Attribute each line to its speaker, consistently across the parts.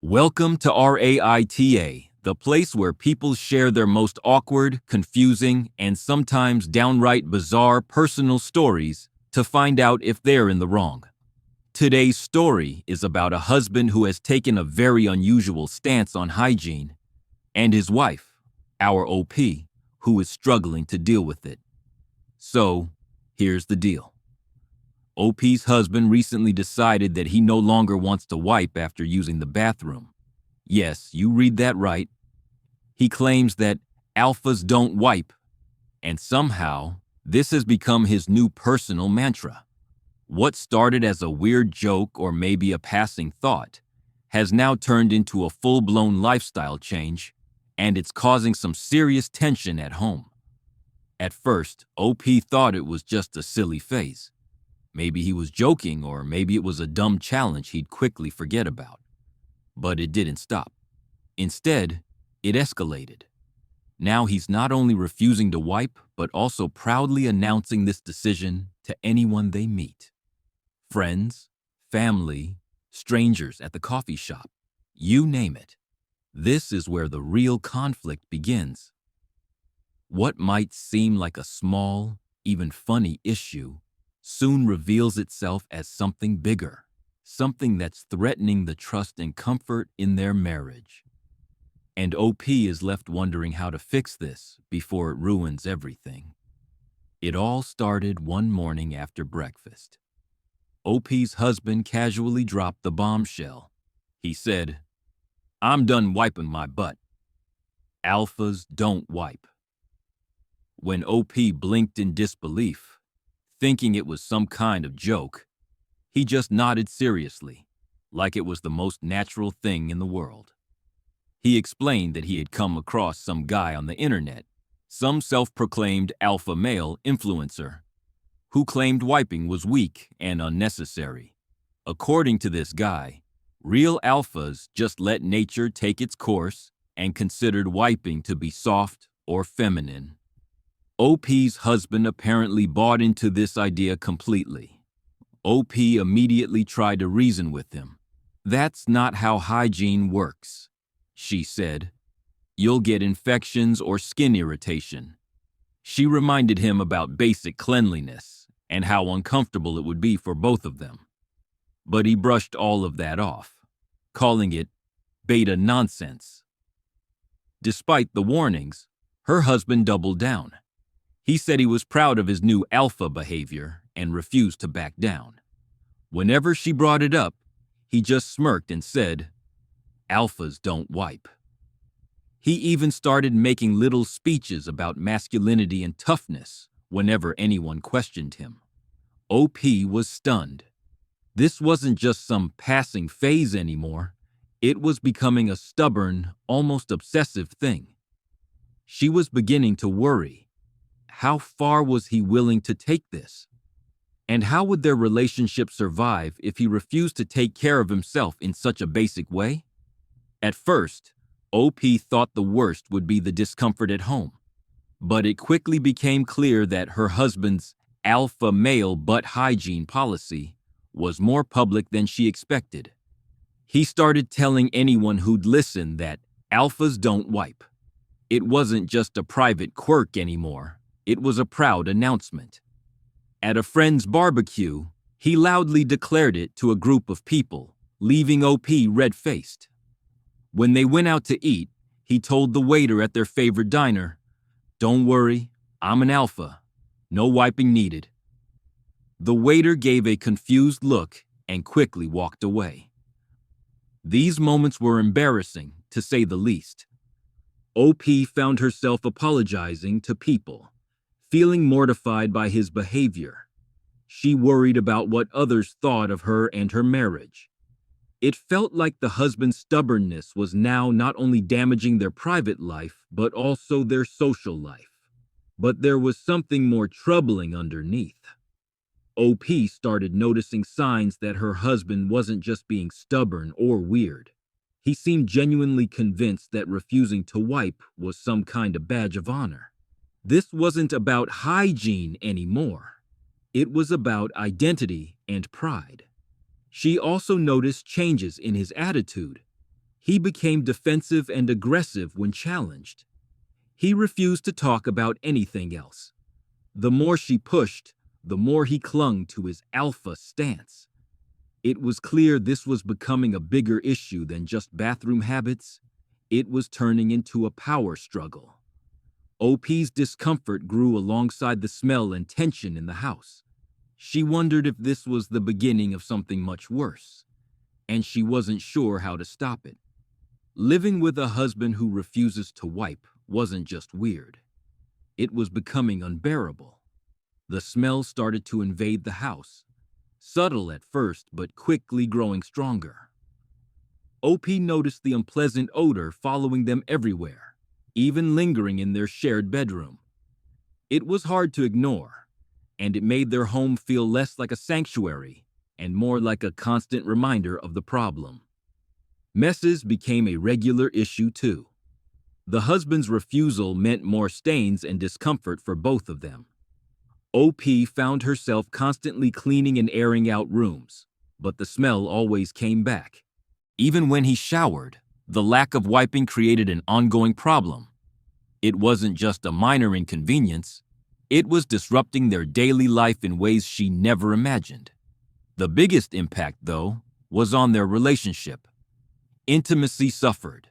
Speaker 1: Welcome to our AITA, the place where people share their most awkward, confusing, and sometimes downright bizarre personal stories to find out if they're in the wrong. Today's story is about a husband who has taken a very unusual stance on hygiene, and his wife, our OP, who is struggling to deal with it. So, here's the deal. OP's husband recently decided that he no longer wants to wipe after using the bathroom. Yes, you read that right. He claims that alphas don't wipe, and somehow this has become his new personal mantra. What started as a weird joke or maybe a passing thought has now turned into a full-blown lifestyle change, and it's causing some serious tension at home. At first, OP thought it was just a silly phase. Maybe he was joking, or maybe it was a dumb challenge he'd quickly forget about. But it didn't stop. Instead, it escalated. Now he's not only refusing to wipe, but also proudly announcing this decision to anyone they meet. Friends, family, strangers at the coffee shop, you name it. This is where the real conflict begins. What might seem like a small, even funny issue soon reveals itself as something bigger, something that's threatening the trust and comfort in their marriage. And OP is left wondering how to fix this before it ruins everything. It all started one morning after breakfast. OP's husband casually dropped the bombshell. He said, "I'm done wiping my butt. Alphas don't wipe." When OP blinked in disbelief, thinking it was some kind of joke, he just nodded seriously, like it was the most natural thing in the world. He explained that he had come across some guy on the internet, some self-proclaimed alpha male influencer, who claimed wiping was weak and unnecessary. According to this guy, real alphas just let nature take its course and considered wiping to be soft or feminine. OP's husband apparently bought into this idea completely. OP immediately tried to reason with him. "That's not how hygiene works," she said. "You'll get infections or skin irritation." She reminded him about basic cleanliness and how uncomfortable it would be for both of them. But he brushed all of that off, calling it beta nonsense. Despite the warnings, her husband doubled down. He said he was proud of his new alpha behavior and refused to back down. Whenever she brought it up, he just smirked and said, "Alphas don't wipe." He even started making little speeches about masculinity and toughness whenever anyone questioned him. OP was stunned. This wasn't just some passing phase anymore. It was becoming a stubborn, almost obsessive thing. She was beginning to worry. How far was he willing to take this? And how would their relationship survive if he refused to take care of himself in such a basic way? At first, OP thought the worst would be the discomfort at home. But it quickly became clear that her husband's alpha male butt hygiene policy was more public than she expected. He started telling anyone who'd listen that alphas don't wipe. It wasn't just a private quirk anymore. It was a proud announcement. At a friend's barbecue, he loudly declared it to a group of people, leaving OP red-faced. When they went out to eat, he told the waiter at their favorite diner, "Don't worry, I'm an alpha. No wiping needed." The waiter gave a confused look and quickly walked away. These moments were embarrassing, to say the least. OP found herself apologizing to people, feeling mortified by his behavior. She worried about what others thought of her and her marriage. It felt like the husband's stubbornness was now not only damaging their private life, but also their social life. But there was something more troubling underneath. OP started noticing signs that her husband wasn't just being stubborn or weird. He seemed genuinely convinced that refusing to wipe was some kind of badge of honor. This wasn't about hygiene anymore. It was about identity and pride. She also noticed changes in his attitude. He became defensive and aggressive when challenged. He refused to talk about anything else. The more she pushed, the more he clung to his alpha stance. It was clear this was becoming a bigger issue than just bathroom habits. It was turning into a power struggle. OP's discomfort grew alongside the smell and tension in the house. She wondered if this was the beginning of something much worse, and she wasn't sure how to stop it. Living with a husband who refuses to wipe wasn't just weird. It was becoming unbearable. The smell started to invade the house, subtle at first but quickly growing stronger. OP noticed the unpleasant odor following them everywhere, even lingering in their shared bedroom. It was hard to ignore, and it made their home feel less like a sanctuary and more like a constant reminder of the problem. Messes became a regular issue too. The husband's refusal meant more stains and discomfort for both of them. OP found herself constantly cleaning and airing out rooms, but the smell always came back. Even when he showered, the lack of wiping created an ongoing problem. It wasn't just a minor inconvenience, it was disrupting their daily life in ways she never imagined. The biggest impact, though, was on their relationship. Intimacy suffered.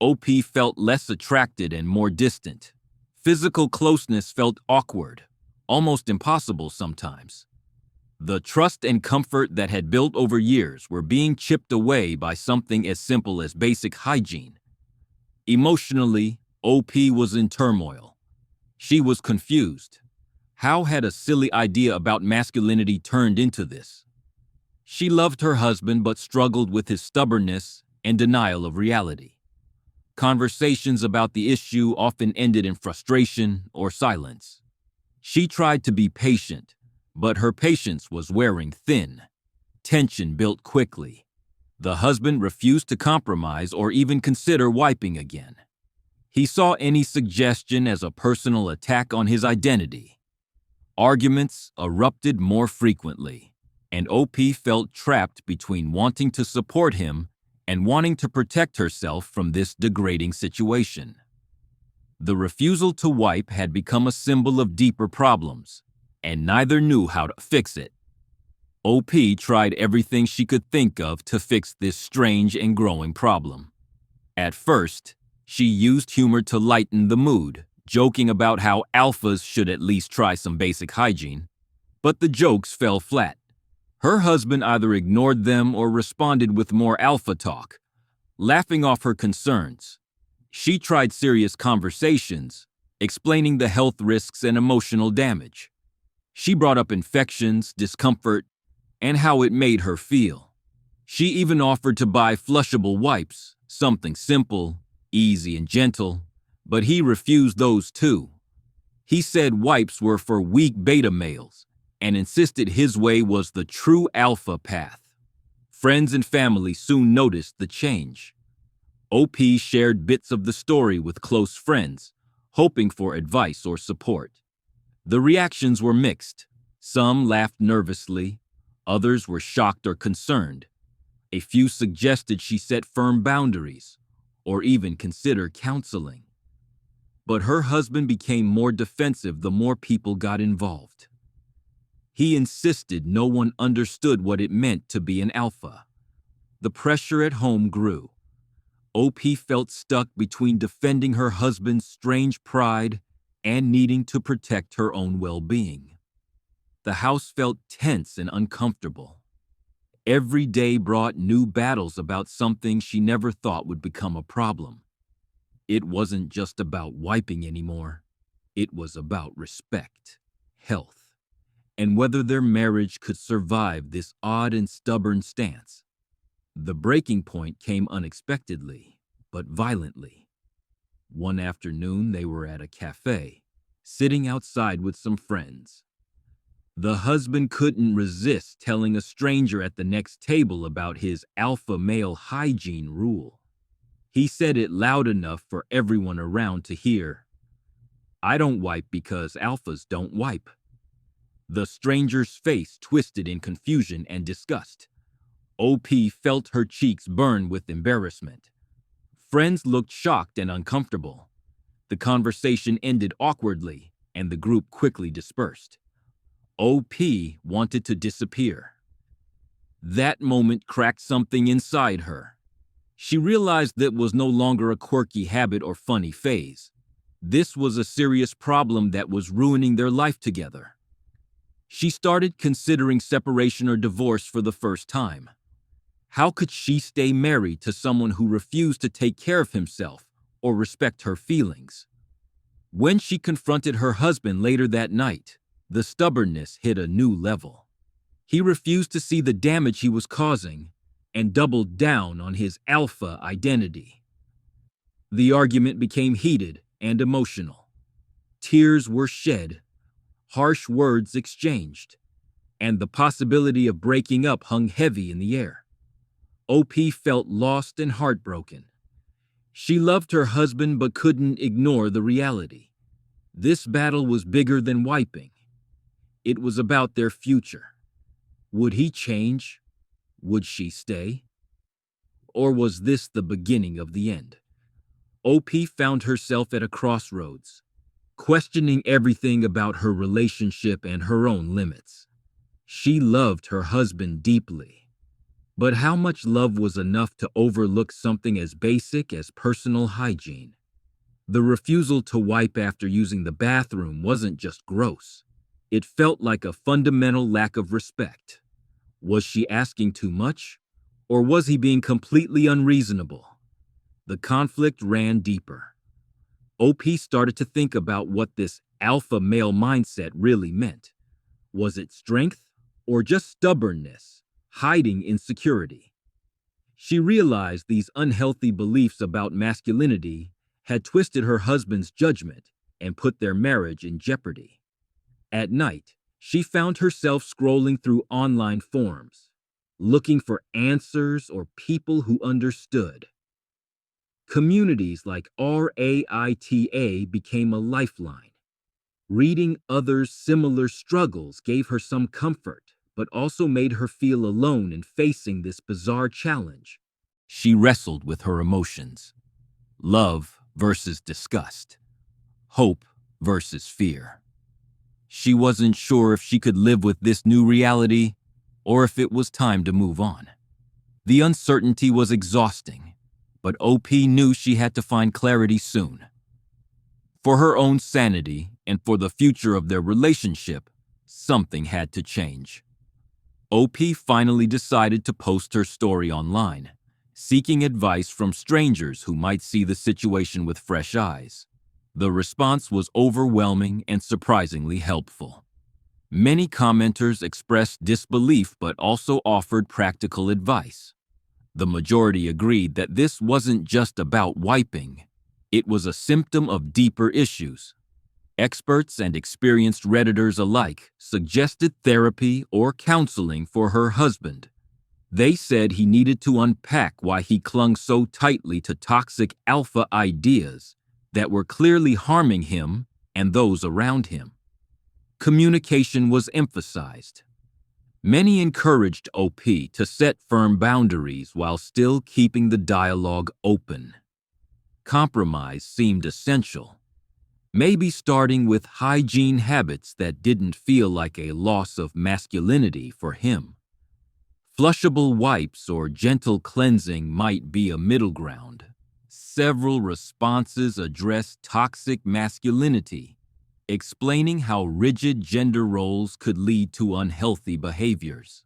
Speaker 1: OP felt less attracted and more distant. Physical closeness felt awkward, almost impossible sometimes. The trust and comfort that had built over years were being chipped away by something as simple as basic hygiene. Emotionally, OP was in turmoil. She was confused. How had a silly idea about masculinity turned into this? She loved her husband but struggled with his stubbornness and denial of reality. Conversations about the issue often ended in frustration or silence. She tried to be patient, but her patience was wearing thin. Tension built quickly. The husband refused to compromise or even consider wiping again. He saw any suggestion as a personal attack on his identity. Arguments erupted more frequently, and OP felt trapped between wanting to support him and wanting to protect herself from this degrading situation. The refusal to wipe had become a symbol of deeper problems, and neither knew how to fix it. OP tried everything she could think of to fix this strange and growing problem. At first, she used humor to lighten the mood, joking about how alphas should at least try some basic hygiene. But the jokes fell flat. Her husband either ignored them or responded with more alpha talk, laughing off her concerns. She tried serious conversations, explaining the health risks and emotional damage. She brought up infections, discomfort, and how it made her feel. She even offered to buy flushable wipes, something simple, easy, and gentle, but he refused those too. He said wipes were for weak beta males and insisted his way was the true alpha path. Friends and family soon noticed the change. OP shared bits of the story with close friends, hoping for advice or support. The reactions were mixed. Some laughed nervously, others were shocked or concerned. A few suggested she set firm boundaries, or even consider counseling. But her husband became more defensive the more people got involved. He insisted no one understood what it meant to be an alpha. The pressure at home grew. OP felt stuck between defending her husband's strange pride and needing to protect her own well-being. The house felt tense and uncomfortable. Every day brought new battles about something she never thought would become a problem. It wasn't just about wiping anymore. It was about respect, health, and whether their marriage could survive this odd and stubborn stance. The breaking point came unexpectedly, but violently. One afternoon, they were at a cafe, sitting outside with some friends. The husband couldn't resist telling a stranger at the next table about his alpha male hygiene rule. He said it loud enough for everyone around to hear. "I don't wipe because alphas don't wipe." The stranger's face twisted in confusion and disgust. OP felt her cheeks burn with embarrassment. Friends looked shocked and uncomfortable. The conversation ended awkwardly, and the group quickly dispersed. OP wanted to disappear. That moment cracked something inside her. She realized that was no longer a quirky habit or funny phase. This was a serious problem that was ruining their life together. She started considering separation or divorce for the first time. How could she stay married to someone who refused to take care of himself or respect her feelings? When she confronted her husband later that night, the stubbornness hit a new level. He refused to see the damage he was causing and doubled down on his alpha identity. The argument became heated and emotional. Tears were shed, harsh words exchanged, and the possibility of breaking up hung heavy in the air. OP felt lost and heartbroken. She loved her husband but couldn't ignore the reality. This battle was bigger than wiping. It was about their future. Would he change? Would she stay? Or was this the beginning of the end? OP found herself at a crossroads, questioning everything about her relationship and her own limits. She loved her husband deeply, but how much love was enough to overlook something as basic as personal hygiene? The refusal to wipe after using the bathroom wasn't just gross. It felt like a fundamental lack of respect. Was she asking too much, or was he being completely unreasonable? The conflict ran deeper. OP started to think about what this alpha male mindset really meant. Was it strength or just stubbornness, hiding insecurity? She realized these unhealthy beliefs about masculinity had twisted her husband's judgment and put their marriage in jeopardy. At night, she found herself scrolling through online forums, looking for answers or people who understood. Communities like AITA became a lifeline. Reading others' similar struggles gave her some comfort, but also made her feel alone in facing this bizarre challenge. She wrestled with her emotions. Love versus disgust. Hope versus fear. She wasn't sure if she could live with this new reality or if it was time to move on. The uncertainty was exhausting, but OP knew she had to find clarity soon. For her own sanity and for the future of their relationship, something had to change. OP finally decided to post her story online, seeking advice from strangers who might see the situation with fresh eyes. The response was overwhelming and surprisingly helpful. Many commenters expressed disbelief but also offered practical advice. The majority agreed that this wasn't just about wiping. It was a symptom of deeper issues. Experts and experienced Redditors alike suggested therapy or counseling for her husband. They said he needed to unpack why he clung so tightly to toxic alpha ideas that were clearly harming him and those around him. Communication was emphasized. Many encouraged OP to set firm boundaries while still keeping the dialogue open. Compromise seemed essential, maybe starting with hygiene habits that didn't feel like a loss of masculinity for him. Flushable wipes or gentle cleansing might be a middle ground. Several responses addressed toxic masculinity, explaining how rigid gender roles could lead to unhealthy behaviors.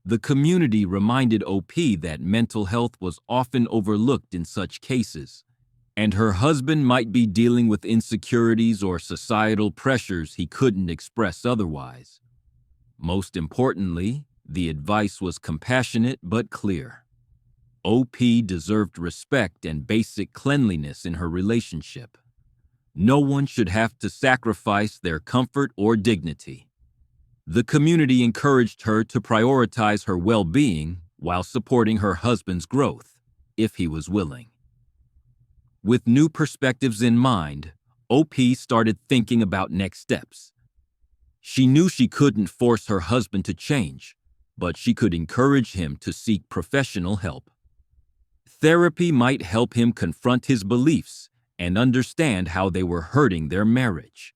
Speaker 1: The community reminded OP that mental health was often overlooked in such cases, and her husband might be dealing with insecurities or societal pressures he couldn't express otherwise. Most importantly, the advice was compassionate but clear. OP deserved respect and basic cleanliness in her relationship. No one should have to sacrifice their comfort or dignity. The community encouraged her to prioritize her well-being while supporting her husband's growth, if he was willing. With new perspectives in mind, OP started thinking about next steps. She knew she couldn't force her husband to change, but she could encourage him to seek professional help. Therapy might help him confront his beliefs and understand how they were hurting their marriage.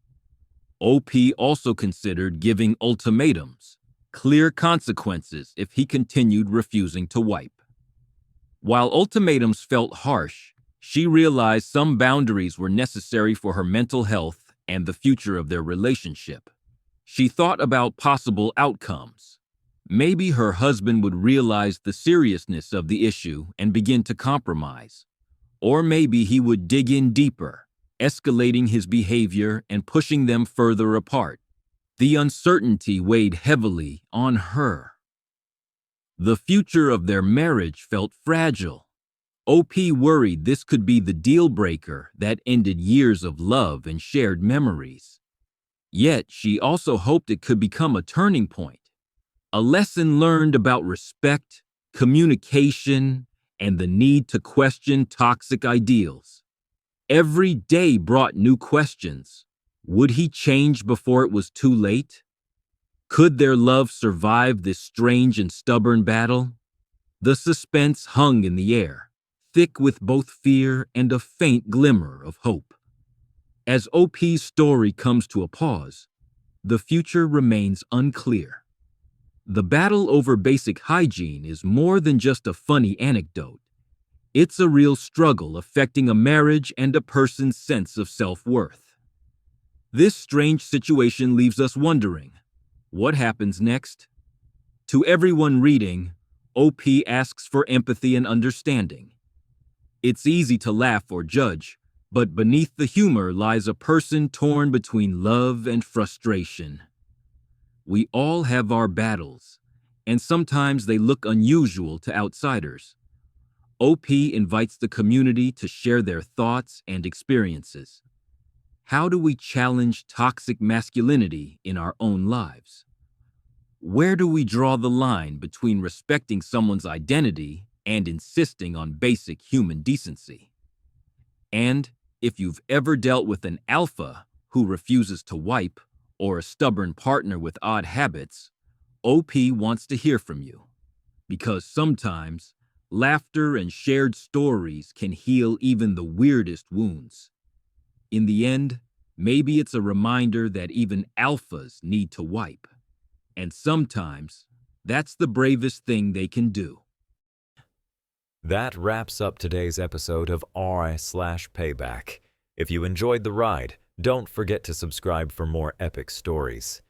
Speaker 1: OP also considered giving ultimatums, clear consequences if he continued refusing to wipe. While ultimatums felt harsh, she realized some boundaries were necessary for her mental health and the future of their relationship. She thought about possible outcomes. Maybe her husband would realize the seriousness of the issue and begin to compromise. Or maybe he would dig in deeper, escalating his behavior and pushing them further apart. The uncertainty weighed heavily on her. The future of their marriage felt fragile. OP worried this could be the deal breaker that ended years of love and shared memories. Yet she also hoped it could become a turning point, a lesson learned about respect, communication, and the need to question toxic ideals. Every day brought new questions. Would he change before it was too late? Could their love survive this strange and stubborn battle? The suspense hung in the air, thick with both fear and a faint glimmer of hope. As OP's story comes to a pause, the future remains unclear. The battle over basic hygiene is more than just a funny anecdote. It's a real struggle affecting a marriage and a person's sense of self-worth. This strange situation leaves us wondering, what happens next? To everyone reading, OP asks for empathy and understanding. It's easy to laugh or judge, but beneath the humor lies a person torn between love and frustration. We all have our battles, and sometimes they look unusual to outsiders. OP invites the community to share their thoughts and experiences. How do we challenge toxic masculinity in our own lives? Where do we draw the line between respecting someone's identity and insisting on basic human decency? And if you've ever dealt with an alpha who refuses to wipe or a stubborn partner with odd habits, OP wants to hear from you. Because sometimes, laughter and shared stories can heal even the weirdest wounds. In the end, maybe it's a reminder that even alphas need to wipe. And sometimes, that's the bravest thing they can do.
Speaker 2: That wraps up today's episode of r/Payback. If you enjoyed the ride, don't forget to subscribe for more epic stories.